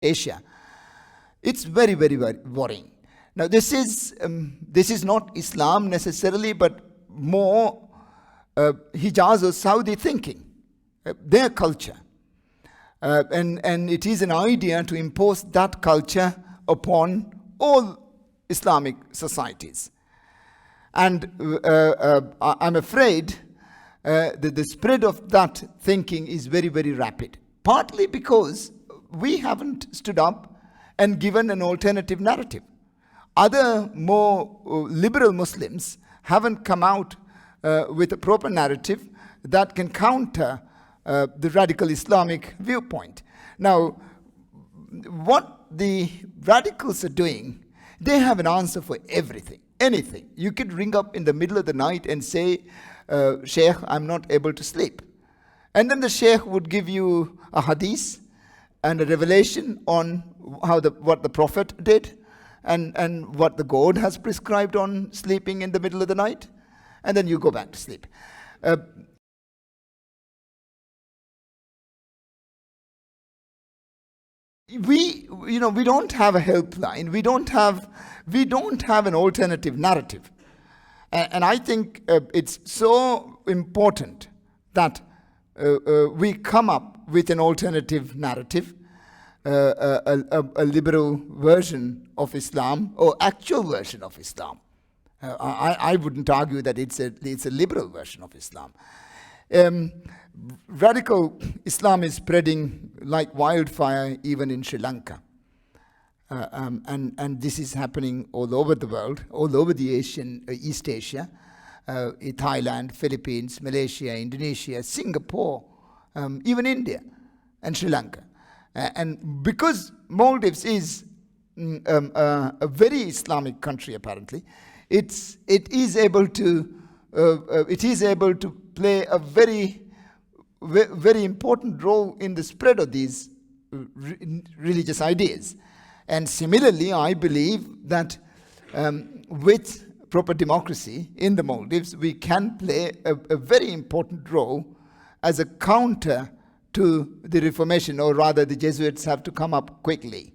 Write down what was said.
Asia. It's very, very, very worrying. Now, this is not Islam necessarily, but more Hijaz or Saudi thinking, their culture. And it is an idea to impose that culture upon all Islamic societies. And I'm afraid that the spread of that thinking is very, very rapid. Partly because we haven't stood up and given an alternative narrative. Other more liberal Muslims haven't come out with a proper narrative that can counter the radical Islamic viewpoint. Now, what the radicals are doing, they have an answer for everything, anything. You could ring up in the middle of the night and say, Sheikh, I'm not able to sleep. And then the Sheikh would give you a hadith and a revelation on what the Prophet did and what the God has prescribed on sleeping in the middle of the night. And then you go back to sleep. We don't have a helpline. We don't have an alternative narrative. And I think it's so important that we come up with an alternative narrative, a liberal version of Islam, or actual version of Islam. I wouldn't argue that it's a liberal version of Islam. Radical Islam is spreading like wildfire even in Sri Lanka. And this is happening all over the world, all over the East Asia, Thailand, Philippines, Malaysia, Indonesia, Singapore, even India and Sri Lanka. And because Maldives is a very Islamic country, apparently, it is able to play a very, very important role in the spread of these religious ideas. And similarly, I believe that with proper democracy in the Maldives, we can play a very important role as a counter to the Reformation, or rather the Jesuits have to come up quickly.